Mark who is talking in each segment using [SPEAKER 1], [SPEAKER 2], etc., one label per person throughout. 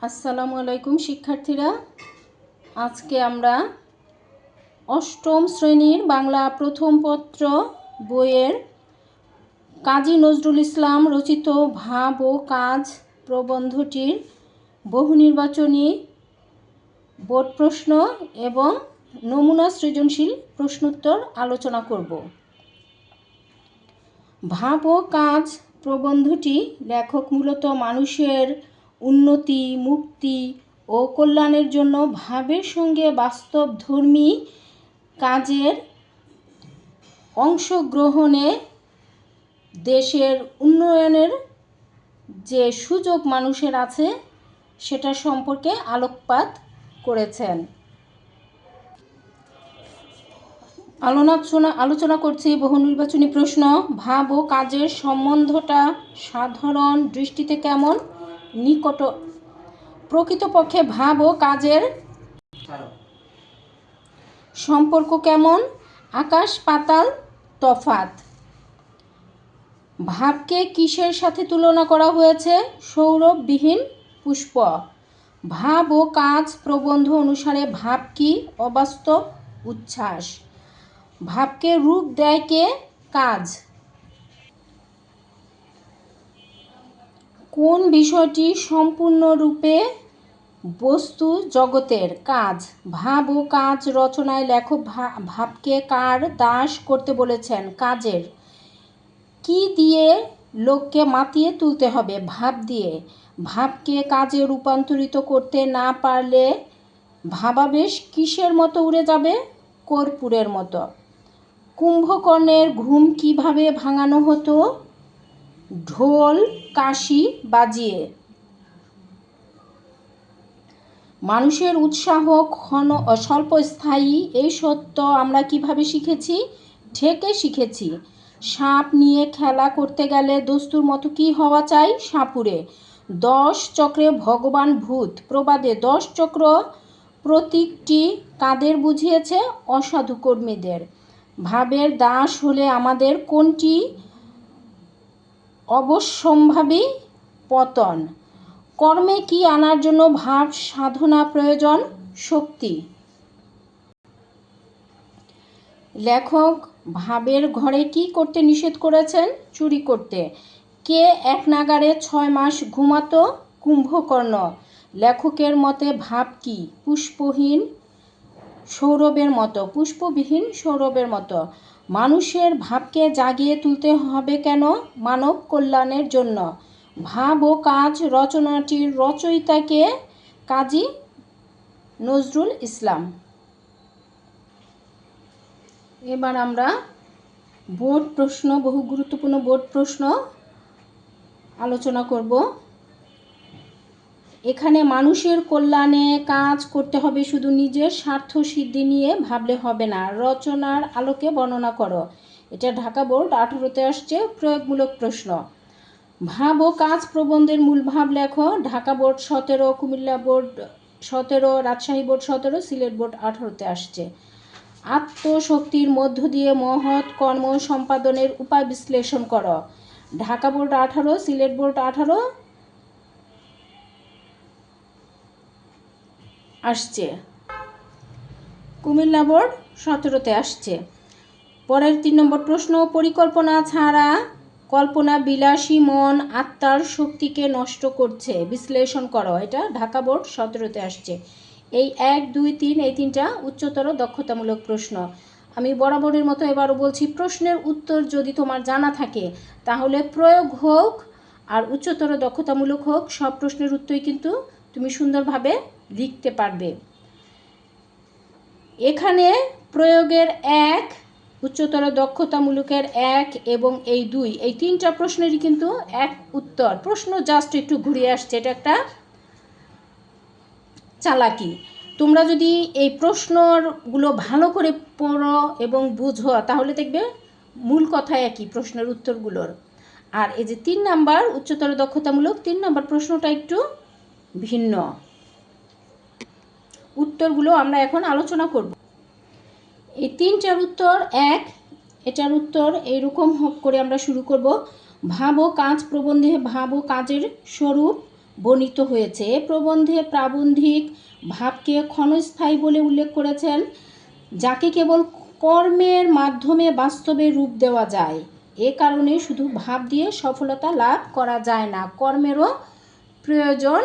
[SPEAKER 1] আসসালামু আলাইকুম শিক্ষার্থীরা, আজকে আমরা অষ্টম শ্রেণীর বাংলা প্রথম পত্র বইয়ের কাজী নজরুল ইসলাম রচিত ভাব ও কাজ প্রবন্ধটির বহুনির্বাচনী বোর্ড প্রশ্ন এবং নমুনা সৃজনশীল প্রশ্নোত্তর আলোচনা করব। ভাব ও কাজ প্রবন্ধটি লেখক মূলত মানুষের উন্নতি, মুক্তি ও কল্যাণের জন্য ভাবের সঙ্গে বাস্তবধর্মী কাজের অংশগ্রহণে দেশের উন্নয়নের যে সুযোগ মানুষের আছে সেটা সম্পর্কে আলোকপাত করেছেন। আলোচনা করছি বহুনির্বাচনী প্রশ্ন। ভাব ও কাজের সম্বন্ধটা সাধারণ দৃষ্টিতে কেমন? নিকট। প্রকৃতপক্ষে ভাব ও কাজের সম্পর্ক কেমন? আকাশ পাতাল তফাত। ভাবকে কিসের সাথে তুলনা করা হয়েছে? সৌরভবিহীন পুষ্প। ভাব ও কাজ প্রবন্ধ অনুসারে ভাব কি? অবাস্তব উচ্ছ্বাস। ভাবকে রূপ দেয় কে? কাজ। কোন বিষয়টি সম্পূর্ণরূপে বস্তু জগতের? কাজ। ভাব ও কাজ রচনায় লেখক ভাবকে কার দাস করতে বলেছেন? কাজের। কি দিয়ে লোককে মাতিয়ে তুলতে হবে? ভাব দিয়ে। ভাবকে কাজে রূপান্তরিত করতে না পারলে ভাবাবেশ কিসের মতো উড়ে যাবে? কর্পূরের মতো। কুম্ভকর্ণের ঘুম কিভাবে ভাঙানো হতো? ঢোল কাশি বাজিয়ে। মানুষের উৎসাহ স্বল্পস্থায়ী, এই সত্য আমরা কিভাবে শিখেছি? ঠেকে শিখেছি। সাপ নিয়ে খেলা করতে গেলে দস্তুর মতো কি হওয়া চাই? সাপুড়ে। 10 চক্রে ভগবান ভূত প্রবাদে 10 চক্র প্রতীকটি কাদের বুঝিয়েছে? অসাধু কর্মীদের। ভাবের দাস হলে আমাদের কোনটি অবশ্যম্ভাবী? পতন। কর্মে কি আনার জন্য ভাব সাধনা প্রয়োজন? শক্তি। লেখক ভাবের ঘরে কি করতে নিষেধ করেছেন? চুরি করতে। কে এক নাগাড়ে 6 মাস ঘুমাতো? কুম্ভকর্ণ। লেখকের মতে ভাব কি? পুষ্পবিহীন সৌরভের মতো। মানুষের ভাবকে জাগিয়ে তুলতে হবে কেন? মানব কল্যাণের জন্য। ভাব ও কাজ রচনাটির রচয়িতা কে? কাজী নজরুল ইসলাম। এবার আমরা বোর্ড প্রশ্ন, বহু গুরুত্বপূর্ণ বোর্ড প্রশ্ন আলোচনা করব। এখানে মানুষের কল্যাণে কাজ করতে হবে, শুধু নিজের স্বার্থ সিদ্ধি নিয়ে ভাবলে হবে না। রচনার আলোকে বর্ণনা করো। এটা ঢাকা বোর্ড 18তে আসছে, প্রয়োগমূলক প্রশ্ন। ভাব ও কাজ প্রবন্ধের মূল ভাব লেখো। Dhaka board 17, Comilla board 17, Rajshahi board 17, Sylhet board 18তে আসছে। আত্মশক্তির মধ্য দিয়ে মহৎ কর্ম সম্পাদনের উপায় বিশ্লেষণ করো। ঢাকা বোর্ড 18, সিলেট বোর্ড 18 আসছে, কুমিল্লা বোর্ড 17তে আসছে। পরের 3 নম্বর প্রশ্ন, পরিকল্পনা ছাড়া কল্পনা বিলাসী মন আত্মার শক্তিকে নষ্ট করছে, বিশ্লেষণ করো। এটা ঢাকা বোর্ড 17তে আসছে। এই 1, 2, 3 এই 3টা উচ্চতর দক্ষতামূলক প্রশ্ন। আমি বরাবরের মতো এবারও বলছি, প্রশ্নের উত্তর যদি তোমার জানা থাকে তাহলে প্রয়োগ হোক আর উচ্চতর দক্ষতামূলক হোক, সব প্রশ্নের উত্তরই কিন্তু তুমি সুন্দরভাবে লিখতে পারবে। এখানে প্রয়োগের 1, উচ্চতর দক্ষতামূলকের 1 এবং এই 2, এই 3টা প্রশ্নেরই কিন্তু এক উত্তর। প্রশ্ন জাস্ট একটু ঘুরিয়ে আসছে, এটা একটা চালাকি। তোমরা যদি এই প্রশ্নগুলো ভালো করে পড়ো এবং বুঝো তাহলে দেখবে মূল কথা একই প্রশ্নের উত্তরগুলোর। আর এই যে 3 নাম্বার উচ্চতর দক্ষতামূলক 3 নাম্বার প্রশ্নটা একটু ভিন্ন। উত্তরগুলো আমরা এখন আলোচনা করব। এই 3টার উত্তর 1, এটার উত্তর এইরকম করে আমরা শুরু করব। ভাব ও কাজ প্রবন্ধে ভাব ও কাজের স্বরূপ বর্ণিত হয়েছে। এ প্রবন্ধে প্রাবন্ধিক ভাবকে ক্ষণস্থায়ী বলে উল্লেখ করেছেন, যাকে কেবল কর্মের মাধ্যমে বাস্তবে রূপ দেওয়া যায়। এ কারণে শুধু ভাব দিয়ে সফলতা লাভ করা যায় না, কর্মেরও প্রয়োজন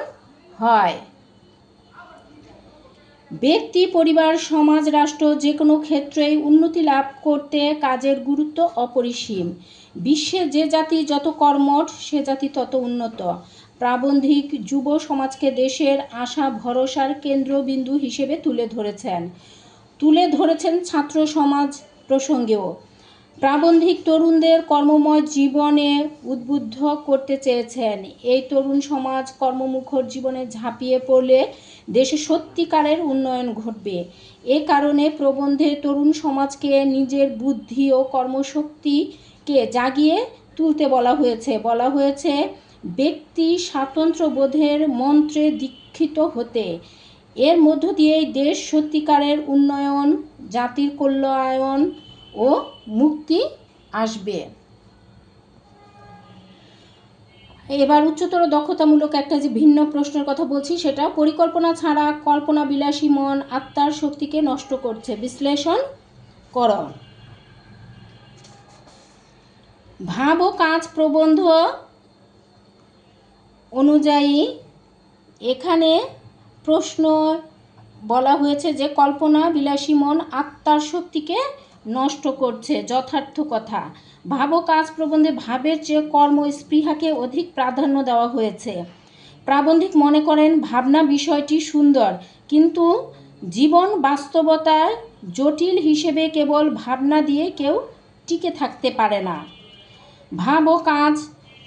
[SPEAKER 1] হয়। ব্যক্তি, পরিবার, সমাজ, রাষ্ট্র যে কোনো ক্ষেত্রেই উন্নতি লাভ করতে কাজের গুরুত্ব অপরিসীম। বিশ্বে যে জাতি যত কর্মঠ, সে জাতি তত উন্নত। প্রাবন্ধিক যুব সমাজকে দেশের আশা ভরসার কেন্দ্রবিন্দু হিসেবে তুলে ধরেছেন ছাত্র সমাজ প্রসঙ্গেও। প্রাবন্ধিক তরুণদের কর্মময় জীবনে উদ্বুদ্ধ করতে চেয়েছেন। এই তরুণ সমাজ কর্মমুখর জীবনে ঝাঁপিয়ে পড়লে দেশে সত্যিকারের উন্নয়ন ঘটবে। এ কারণে প্রবন্ধে তরুণ সমাজকে নিজের বুদ্ধি ও কর্মশক্তিকে জাগিয়ে তুলতে বলা হয়েছে ব্যক্তি স্বাতন্ত্র্যবোধের মন্ত্রে দীক্ষিত হতে। এর মধ্য দিয়েই দেশ সত্যিকারের উন্নয়ন, জাতির কল্যাণ ও মুক্তি আসবে। এবার উচ্চতর দক্ষতামূলক একটা যে ভিন্ন প্রশ্নের কথা বলছি, সেটা পরিকল্পনা ছাড়া কল্পনা বিলাসী মন আত্মার শক্তিকে নষ্ট করছে, বিশ্লেষণ করো। ভাব ও কাজ প্রবন্ধ অনুযায়ী এখানে প্রশ্ন বলা হয়েছে যে কল্পনা বিলাসী মন আত্মার শক্তিকে নষ্ট করছে, যথার্থ কথা। ভাব ও কাজ প্রবন্ধে ভাবের চেয়ে কর্ম স্পৃহাকে অধিক প্রাধান্য দেওয়া হয়েছে। প্রাবন্ধিক মনে করেন ভাবনা বিষয়টি সুন্দর, কিন্তু জীবন বাস্তবতার জটিল হিসেবে কেবল ভাবনা দিয়ে কেউ টিকে থাকতে পারে না। ভাব ও কাজ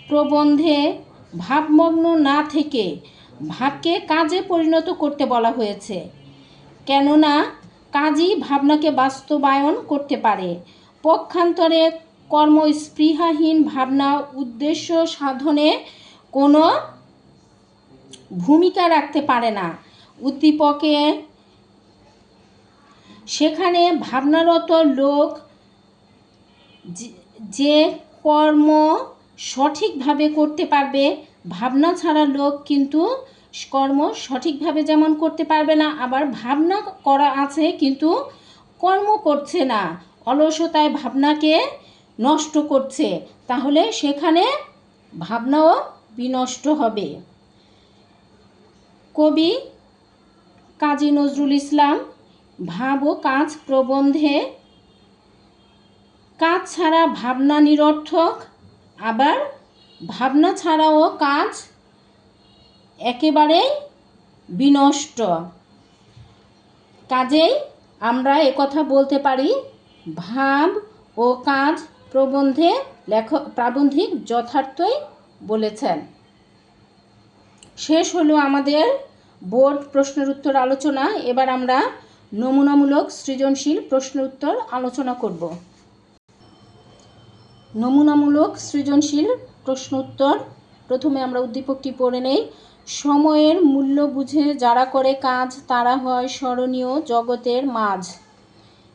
[SPEAKER 1] প্রবন্ধে ভাবমগ্ন না থেকে ভাবকে কাজে পরিণত করতে বলা হয়েছে, কেননা কাজই ভাবনাকে বাস্তবায়ন করতে পারে। পক্ষান্তরে কর্মস্পৃহাহীন ভাবনা উদ্দেশ্য সাধনে কোনো ভূমিকা রাখতে পারে না। উদ্দীপকে সেখানে ভাবনারত লোক যে কর্ম সঠিকভাবে করতে পারবে, ভাবনা ছাড়া লোক কিন্তু কর্ম সঠিকভাবে যেমন করতে পারবে না, আবার ভাবনা করা আছে কিন্তু কর্ম করছে না, অলসতায় ভাবনাকে নষ্ট করছে, তাহলে সেখানে ভাবনাও বিনষ্ট হবে। কবি কাজী নজরুল ইসলাম ভাব ও কাজ প্রবন্ধে কাজ ছাড়া ভাবনা নিরর্থক, আবার ভাবনা ছাড়াও কাজ একেবারেই বিনষ্ট। কাজেই আমরা একথা বলতে পারি, ভাব ও কাজ প্রবন্ধে প্রাবন্ধিক যথার্থই বলেছেন। শেষ হলো আমাদের বোর্ড প্রশ্নের উত্তর আলোচনা। এবার আমরা নমুনামূলক সৃজনশীল প্রশ্ন উত্তর আলোচনা করব। নমুনামূলক সৃজনশীল প্রশ্ন উত্তর, প্রথমে আমরা উদ্দীপকটি পড়ে নেই। সময়ের মূল্য বুঝে যারা করে কাজ, তারা হয় স্মরণীয় জগতের মাঝ।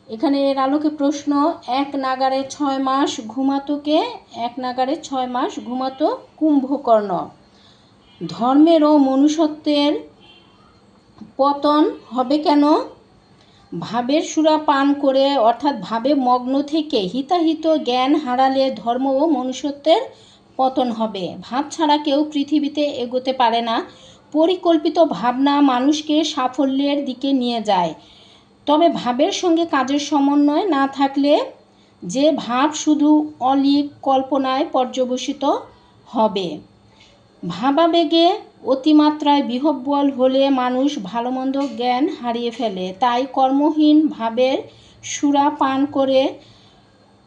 [SPEAKER 1] এখানে এর আলোকে প্রশ্ন, এক নাগারে 6 মাস ঘুমাতো কে? এক নাগারে 6 মাস ঘুমাতো কুম্ভকর্ণ। ধর্মের ও মনুষ্যত্বের পতন হবে কেন? ভাবের সুরা পান করে, অর্থাৎ ভাবে মগ্ন থেকে হিতাহিত জ্ঞান হারালে ধর্ম ও মনুষ্যত্বের পতন হবে। ভাব ছাড়া কেউ পৃথিবীতে এগোতে পারে না। পরিকল্পিত ভাবনা মানুষকে সাফল্যের দিকে নিয়ে যায়, তবে ভাবের সঙ্গে কাজের সমন্বয় না থাকলে যে ভাব শুধু অলীক কল্পনায় পর্যবসিত হবে। ভাবাবেগে অতিমাত্রায় বিহ্বল হলে মানুষ ভালো মন্দ জ্ঞান হারিয়ে ফেলে। তাই কর্মহীন ভাবের সুরা পান করে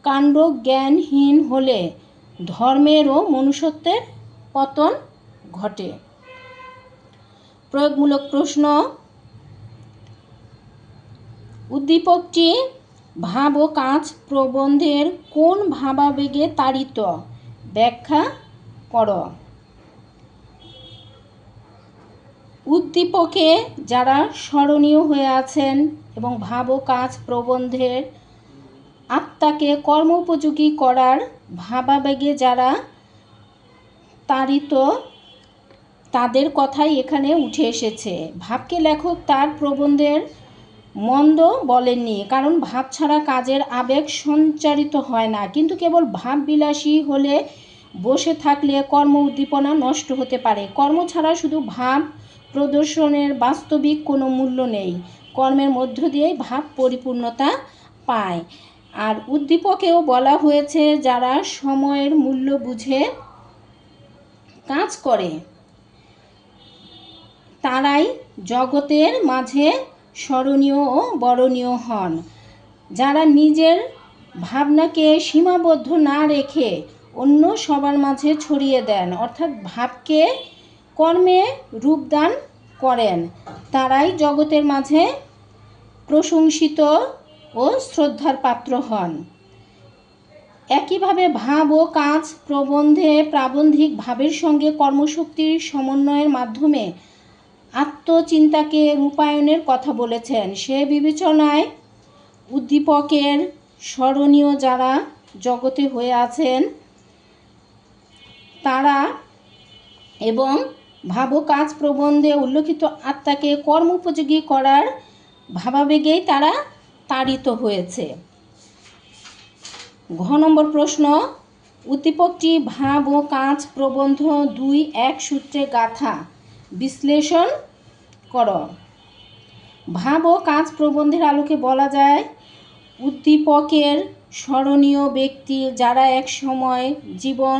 [SPEAKER 1] কাণ্ডজ্ঞানহীন হলে ধর্মের ও মনুষ্যত্বের পতন ঘটে। প্রয়োগমূলক প্রশ্ন, উদ্দীপকটি ভাব ও কাজ প্রবন্ধের কোন ভাবাবেগে তাড়িত? ব্যাখ্যা করো। উদ্দীপকে যারা স্মরণীয় হয়ে আছেন এবং ভাব ও কাজ প্রবন্ধের আত্মাকে কর্মোপযোগী করার ভাবাবেগে যারা তাড়িত তাদের কথাই এখানে উঠে এসেছে। ভাবকে লেখক তার প্রবন্ধের মন্দ বলেননি, কারণ ভাব ছাড়া কাজের আবেগ সঞ্চারিত হয় না। কিন্তু কেবল ভাববিলাসী হলে বসে থাকলে কর্ম উদ্দীপনা নষ্ট হতে পারে। কর্ম ছাড়া শুধু ভাব প্রদর্শনের বাস্তবিক কোনো মূল্য নেই। কর্মের মধ্য দিয়েই ভাব পরিপূর্ণতা পায়। আর উদ্দীপকেও বলা হয়েছে, যারা সময়ের মূল্য বুঝে কাজ করে তারাই জগতের মাঝে স্মরণীয় ও বরণীয় হন। যারা নিজের ভাবনাকে সীমাবদ্ধ না রেখে অন্য সবার মাঝে ছড়িয়ে দেন, অর্থাৎ ভাবকে কর্মে রূপদান করেন, তারাই জগতের মাঝে প্রশংসিত ও শ্রদ্ধার পাত্র হন। একইভাবে ভাব ও কাজ প্রবন্ধে প্রাবন্ধিক ভাবের সঙ্গে কর্মশক্তির সমন্বয়ের মাধ্যমে আত্মচিন্তাকে রূপায়ণের কথা বলেছেন। সে বিবেচনায় উদ্দীপকের স্মরণীয় যারা জগতে হয়ে আছেন তারা এবং ভাব ও কাজ প্রবন্ধে উল্লেখিত আত্মাকে কর্মোপযোগী করার ভাবাবেগেই তারা তাড়িত হয়েছে। ঘ নম্বর প্রশ্ন, উদ্দীপকটি ভাব ও কাজ প্রবন্ধ 2-1 সূত্রে গাথা বিশ্লেষণ কর। ভাব ও কাজ প্রবন্ধের আলোকে বলা যায়, উদ্দীপকের স্মরণীয় ব্যক্তি যারা এক সময় জীবন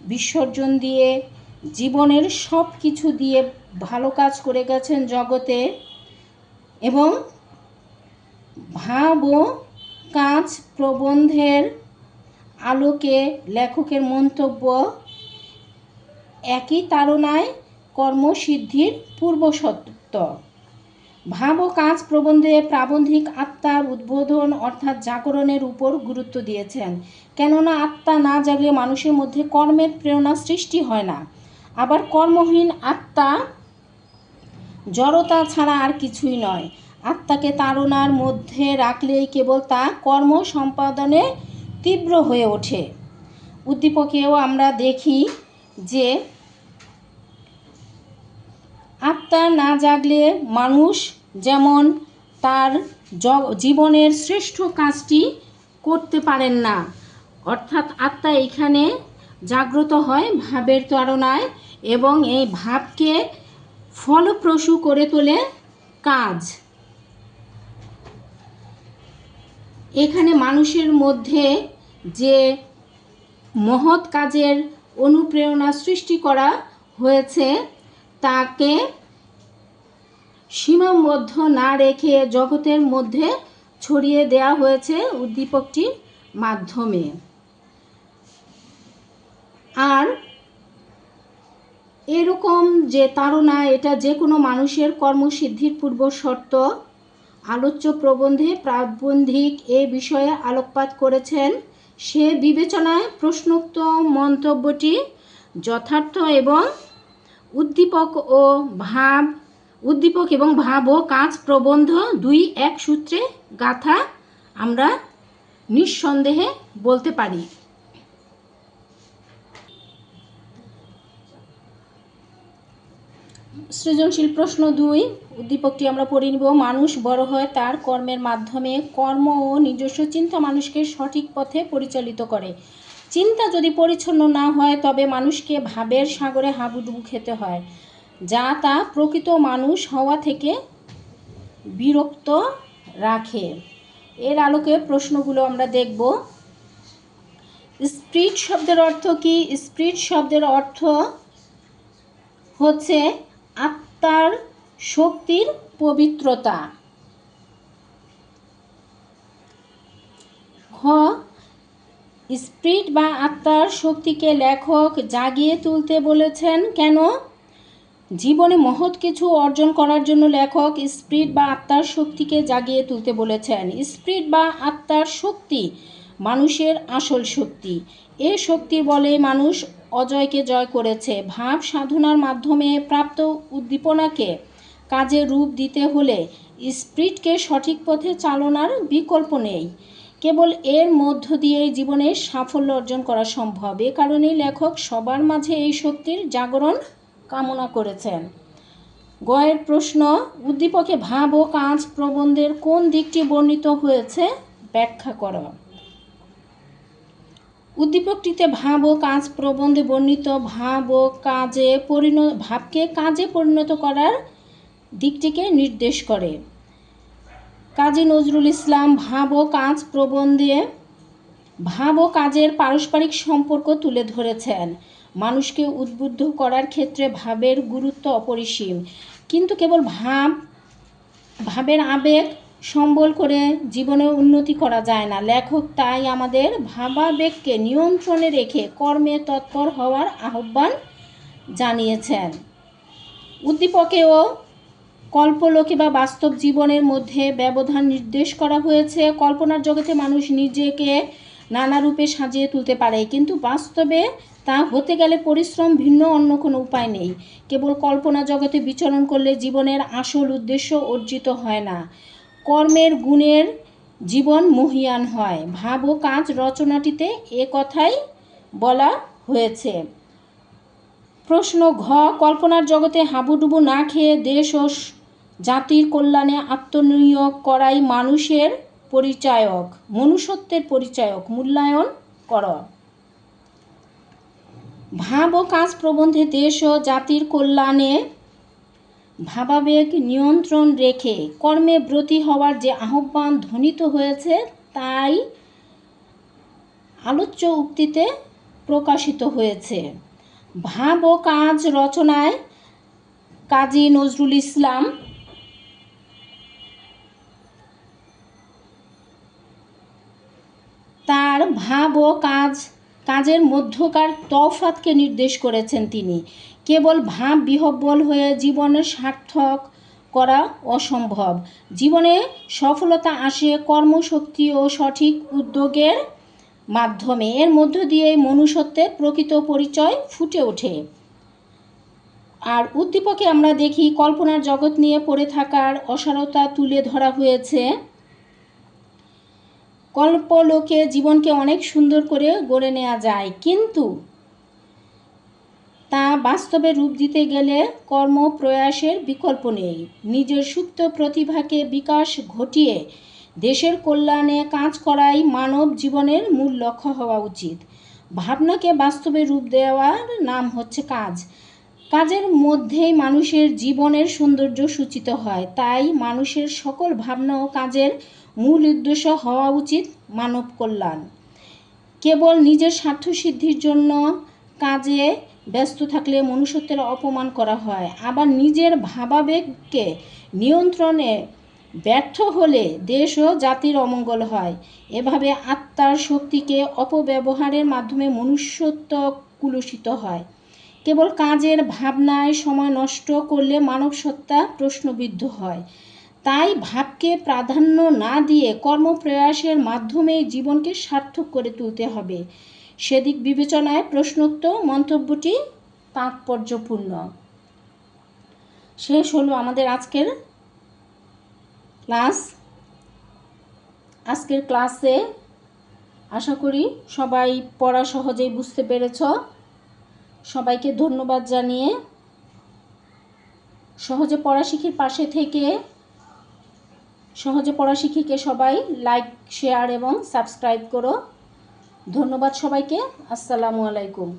[SPEAKER 1] বিসর্জন দিয়ে জীবনের সব কিছু দিয়ে ভালো কাজ করে গেছেন জগতে, এবং ভাব ও কাজ প্রবন্ধের আলোকে লেখকের মন্তব্য একই তাড়নায় কর্মসিদ্ধির পূর্বশর্ত। ভাব ও কাজ প্রবন্ধে প্রাবন্ধিক আত্মার উদ্বোধন অর্থাৎ জাগরণের উপর গুরুত্ব দিয়েছেন, কেননা আত্মা না জাগলে মানুষের মধ্যে কর্মের প্রেরণা সৃষ্টি হয় না। আবার কর্মহীন আত্মা জড়তা ছাড়া আর কিছুই নয়। আত্মাকে তাড়নার মধ্যে রাখলেই কেবল তা কর্ম সম্পাদনে তীব্র হয়ে ওঠে। উদ্দীপকেও আমরা দেখি যে আত্মা না জাগলে মানুষ যেমন তার জীবনের শ্রেষ্ঠ কাজটি করতে পারেন না, অর্থাৎ আত্মা এখানে জাগ্রত হয় ভাবের তাড়নায় এবং এই ভাবকে ফলপ্রসূ করে তোলে কাজ। এখানে মানুষের মধ্যে যে মহৎ কাজের অনুপ্রেরণা সৃষ্টি করা হয়েছে তাকে সীমাবদ্ধ না রেখে জগতের মধ্যে ছড়িয়ে দেওয়া হয়েছে উদ্দীপকটির মাধ্যমে। আর এরকম যে তাড়না, এটা যে কোনো মানুষের কর্মসিদ্ধির পূর্ব শর্ত। আলোচ্য প্রবন্ধে প্রাবন্ধিক এ বিষয়ে আলোকপাত করেছেন। সে বিবেচনায় প্রশ্নোক্ত মন্তব্যটি যথার্থ এবং উদ্দীপক এবং ভাব ও কাজ প্রবন্ধ 2-1 সূত্রে গাথা আমরা নিঃসন্দেহে বলতে পারি। সৃজনশীল প্রশ্ন 2, উদ্দীপকটি আমরা পড়ে নিব। মানুষ বড় হয় তার কর্মের মাধ্যমে। কর্ম ও নিজস্ব চিন্তা মানুষকে সঠিক পথে পরিচালিত করে। চিন্তা যদি পরিচ্ছন্ন না হয় তবে মানুষকে ভাবের সাগরে হাবুডুবু খেতে হয়, যা তা প্রকৃত মানুষ হওয়া থেকে বিরক্ত রাখে। এর আলোকে প্রশ্নগুলো আমরা দেখব। স্পিরিট শব্দের অর্থ কি? স্পিরিট শব্দের অর্থ হচ্ছে আত্মার শক্তির পবিত্রতা। খ, স্পিরিট বা আত্মার শক্তিকে লেখক জাগিয়ে তুলতে বলেছেন কেন? জীবনে মহৎ কিছু অর্জন করার জন্য লেখক স্পিরিট বা আত্মার শক্তিকে জাগিয়ে তুলতে বলেছেন। স্পিরিট বা আত্মার শক্তি মানুষের আসল শক্তি। এ শক্তির বলে মানুষ অজয়কে জয় করেছে। ভাব সাধনার মাধ্যমে প্রাপ্ত উদ্দীপনাকে কাজে রূপ দিতে হলে স্পিরিটকে সঠিক পথে চালনার বিকল্প নেই। কেবল এর মধ্য দিয়েই জীবনের সাফল্য অর্জন করা সম্ভব। এ কারণেই লেখক সবার মাঝে এই শক্তির জাগরণ কামনা করেছেন। গয়ের প্রশ্ন, উদ্দীপকে ভাব ও কাজ প্রবন্ধের কোন দিকটি বর্ণিত হয়েছে ব্যাখ্যা করো। উদ্দীপকটিতে ভাব ও কাজ প্রবন্ধে বর্ণিত ভাবকে কাজে পরিণত করার দিকটিকে নির্দেশ করে। কাজী নজরুল ইসলাম ভাব ও কাজ প্রবন্ধে ভাব ও কাজের পারস্পরিক সম্পর্ক তুলে ধরেছেন। মানুষকে উদ্বুদ্ধ করার ক্ষেত্রে ভাবের গুরুত্ব অপরিসীম, কিন্তু কেবল ভাবের আবেগ সম্বল করে জীবনে উন্নতি করা যায় না। লেখক তাই আমাদের ভাবাবেগকে নিয়ন্ত্রণে রেখে কর্মে তৎপর হওয়ার আহ্বান জানিয়েছেন। উদ্দীপকেও কল্পলোকে বা বাস্তব জীবনের মধ্যে ব্যবধান নির্দেশ করা হয়েছে। কল্পনার জগতে মানুষ নিজেকে নানা রূপে সাজিয়ে তুলতে পারে, কিন্তু বাস্তবে তা হতে গেলে পরিশ্রম ভিন্ন অন্য কোনো উপায় নেই। কেবল কল্পনা জগতে বিচরণ করলে জীবনের আসল উদ্দেশ্য অর্জিত হয় না, কর্মের গুণের জীবন মহীয়ান হয়। ভাব ও কাজ রচনাটিতে এ কথাই বলা হয়েছে। প্রশ্ন ঘ, কল্পনার জগতে হাবুডুবু না খেয়ে দেশ ও জাতির কল্যাণে আত্মনিয়োগ করাই মনুষ্যত্বের পরিচায়ক মূল্যায়ন কর। ভাব ও কাজ প্রবন্ধে দেশ ও জাতির কল্যাণে ভাবাবেগ নিয়ন্ত্রণ রেখে কর্মে ব্রতী হওয়ার যে আহ্বান ধ্বনিত হয়েছে তাই আলোচ্য উক্তিতে প্রকাশিত হয়েছে। ভাব ও কাজ রচনায় কাজী নজরুল ইসলাম তার ভাব ও কাজের মধ্যকার তফাৎকে নির্দেশ করেছেন। তিনি কেবল ভাব বিহ্বল হয়ে জীবনের সার্থক করা অসম্ভব। জীবনে সফলতা আসে কর্মশক্তি ও সঠিক উদ্যোগের মাধ্যমে। এর মধ্য দিয়ে মনুষ্যত্বের প্রকৃত পরিচয় ফুটে ওঠে। আর উদ্দীপকে আমরা দেখি কল্পনার জগৎ নিয়ে পড়ে থাকার অসারতা তুলে ধরা হয়েছে। কল্পলোকে জীবনকে অনেক সুন্দর করে গড়ে নেওয়া যায়, কিন্তু তা বাস্তবে রূপ দিতে গেলে কর্মপ্রয়াসের বিকল্প নেই। নিজের সুপ্ত প্রতিভাকে বিকাশ ঘটিয়ে দেশের কল্যাণে কাজ করাই মানব জীবনের মূল লক্ষ্য হওয়া উচিত। ভাবনাকে বাস্তবে রূপ দেওয়ার নাম হচ্ছে কাজ। কাজের মধ্যেই মানুষের জীবনের সৌন্দর্য সূচিত হয়। তাই মানুষের সকল ভাবনা ও কাজের মূল উদ্দেশ্য হওয়া উচিত মানব কল্যাণ। কেবল নিজের স্বার্থসিদ্ধির জন্য কাজে ব্যস্ত থাকলে মনুষ্যত্বের অপমান করা হয়। আবার নিজের ভাবাবেগকে নিয়ন্ত্রণে ব্যর্থ হলে দেশ ও জাতির অমঙ্গল হয়। এভাবে আত্মার শক্তিকে অপব্যবহারের মাধ্যমে মনুষ্যত্ব কুলুষিত হয়। কেবল কাজের ভাবনায় সময় নষ্ট করলে মানব সত্তা প্রশ্নবিদ্ধ হয়। তাই ভাবকে প্রাধান্য না দিয়ে কর্মপ্রয়াসের মাধ্যমে জীবনকে সার্থক করে তুলতে হবে। সেদিক বিবেচনায় প্রশ্নোক্ত মন্তব্যটি তাৎপর্যপূর্ণ। শেষ হলো আমাদের আজকের ক্লাসে আশা করি সবাই পড়া সহজেই বুঝতে পেরেছ। সবাইকে ধন্যবাদ জানিয়ে সহজে পড়াশিখির পাশে থেকে সহজে পড়াশিখিকে সবাই লাইক, শেয়ার এবং সাবস্ক্রাইব করো। ধন্যবাদ সবাইকে। আসসালামু আলাইকুম।